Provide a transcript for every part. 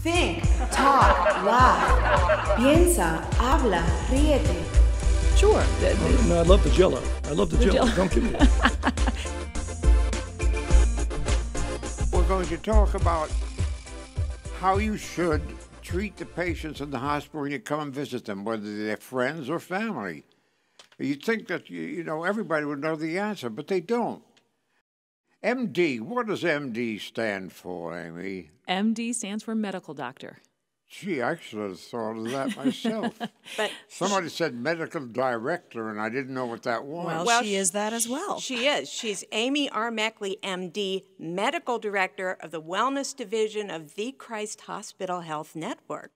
Think, talk, laugh. Piensa, habla, ríete. Sure. No, I love the Jell-O. I love the Jell-O. Don't give me that. We're going to talk about how you should treat the patients in the hospital when you come and visit them, whether they're friends or family. You'd think that, you know, everybody would know the answer, but they don't. MD, what does MD stand for, Amy? MD stands for medical doctor. Gee, I should have thought of that myself. But somebody said medical director, and I didn't know what that was. Well, she is that as well. She is. She's Amy R Meckley, MD, medical director of the Wellness Division of the Christ Hospital Health Network.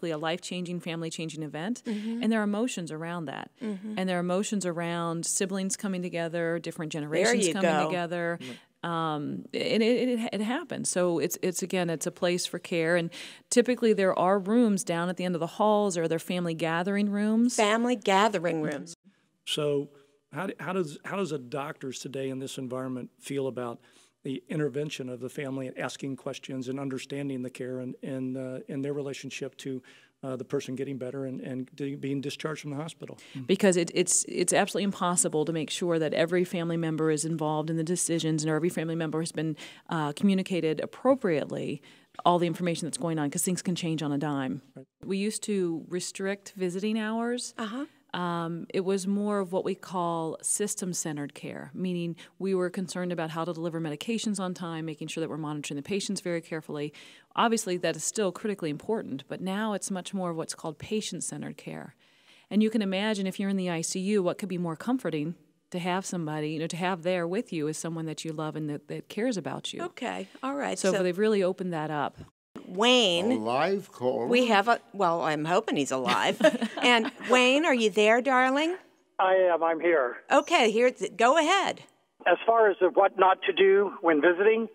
A life-changing, family-changing event, and there are emotions around that. And there are emotions around siblings coming together, different generations coming together. It happens. So it's again, it's a place for care, and typically there are rooms down at the end of the halls, or there are family gathering rooms. Family gathering rooms. So how does a doctors today in this environment feel about the intervention of the family and asking questions and understanding the care and their relationship to the person getting better and being discharged from the hospital? Because it's absolutely impossible to make sure that every family member is involved in the decisions and every family member has been communicated appropriately all the information that's going on, because things can change on a dime. Right. We used to restrict visiting hours. It was more of what we call system-centered care, meaning we were concerned about how to deliver medications on time, making sure that we're monitoring the patients very carefully. Obviously, that is still critically important, but now it's much more of what's called patient-centered care. And you can imagine if you're in the ICU, what could be more comforting to have somebody, you know, to have there with you is someone that you love and that cares about you. Okay, all right. So they've really opened that up. Wayne. A live call. We have well, I'm hoping he's alive. And Wayne, are you there, darling? I am. I'm here. Okay, go ahead. As far as what not to do when visiting,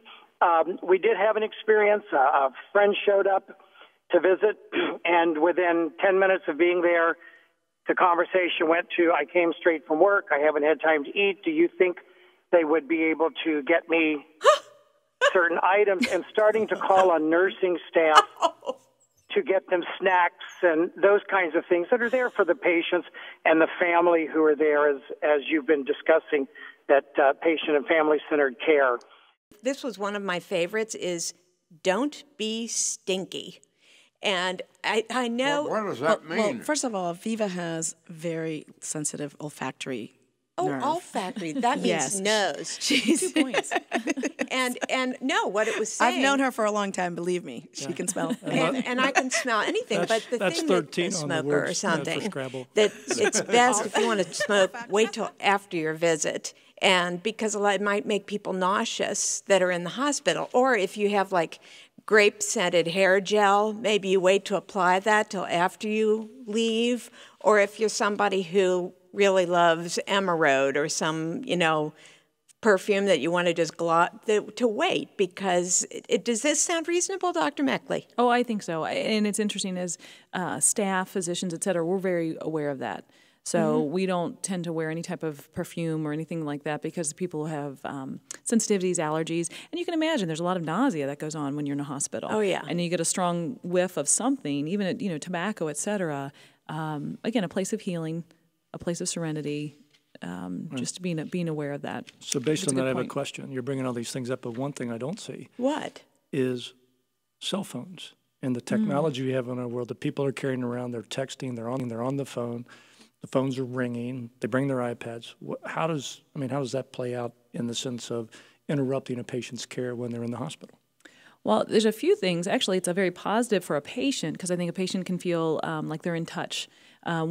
we did have an experience. A friend showed up to visit, and within 10 minutes of being there, the conversation went to, I came straight from work. I haven't had time to eat. Do you think they would be able to get me certain items, and starting to call on nursing staff to get them snacks and those kinds of things that are there for the patients and the family who are there, as you've been discussing, that patient and family-centered care. This was one of my favorites, is don't be stinky. And I know... What does that mean? Well, first of all, Viva has very sensitive olfactory nerve. Olfactory. That means Yes. nose. She's 2 points. And no, what it was saying... I've known her for a long time, believe me. She can smell. And I can smell anything, but the that's thing 13 that a on the smoker words, or something, for Scrabble. that it's best if you want to smoke, wait till after your visit. And because it might make people nauseous that are in the hospital. Or if you have like grape-scented hair gel, maybe you wait to apply that till after you leave. Or if you're somebody who really loves Emerald or some, perfume that you want to just to wait, because does this sound reasonable, Dr. Meckley? Oh, I think so. And it's interesting, as staff, physicians, et cetera, we're very aware of that. So we don't tend to wear any type of perfume or anything like that, because people have sensitivities, allergies. And you can imagine there's a lot of nausea that goes on when you're in a hospital. Oh, yeah. And you get a strong whiff of something, even tobacco, et cetera. Again, a place of healing, a place of serenity, just being aware of that. So based on that, I have a point. question. You're bringing all these things up, but one thing I don't see What? is cell phones and the technology we have in our world that people are carrying around. They're texting, they're on the phone, the phones are ringing, they bring their iPads. How does that play out in the sense of interrupting a patient's care when they're in the hospital? Well, there's a few things. Actually, it's a very positive for a patient, because I think a patient can feel like they're in touch. A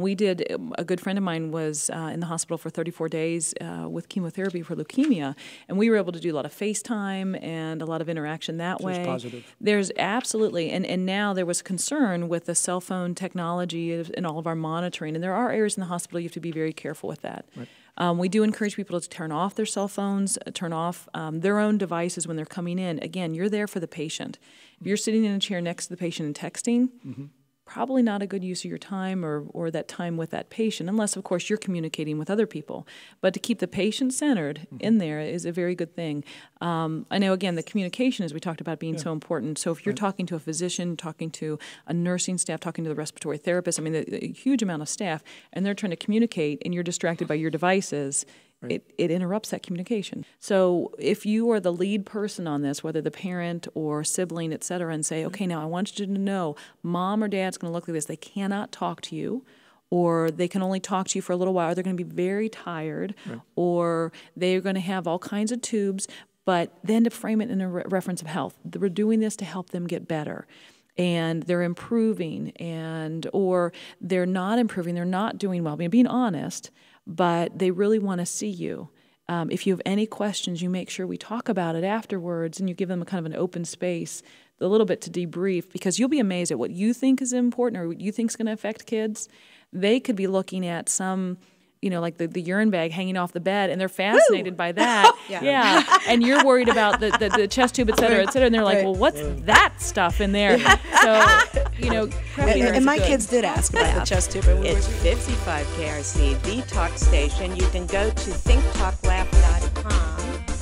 good friend of mine was in the hospital for 34 days with chemotherapy for leukemia, and we were able to do a lot of FaceTime and a lot of interaction that way. It's positive. There's absolutely, and now there was concern with the cell phone technology and all of our monitoring, and there are areas in the hospital you have to be very careful with that. Right. We do encourage people to turn off their cell phones, turn off their own devices when they're coming in. Again, you're there for the patient. If you're sitting in a chair next to the patient and texting, probably not a good use of your time or that time with that patient, unless, of course, you're communicating with other people. But to keep the patient centered in there is a very good thing. I know, again, the communication, as we talked about, being so important. So if you're talking to a physician, talking to a nursing staff, talking to the respiratory therapist, I mean, a huge amount of staff, and they're trying to communicate, and you're distracted by your devices, it interrupts that communication. So if you are the lead person on this, whether the parent or sibling, et cetera, and say, okay, now I want you to know mom or dad's going to look like this. They cannot talk to you, or they can only talk to you for a little while. They're going to be very tired, or they're going to have all kinds of tubes, but then to frame it in a reference of health. We're doing this to help them get better. And they're improving, or they're not improving, they're not doing well. I mean, being honest, but they really want to see you. If you have any questions, you make sure we talk about it afterwards, and you give them a kind of an open space, a little bit to debrief, because you'll be amazed at what you think is important or what you think is going to affect kids. They could be looking at some, like the urine bag hanging off the bed, and they're fascinated by that. Yeah. And you're worried about the chest tube, et cetera, and they're like, well, what's that stuff in there? So, and my kids did ask about the chest tube. It's 55 KRC, the talk station. You can go to ThinkTalkLaf.com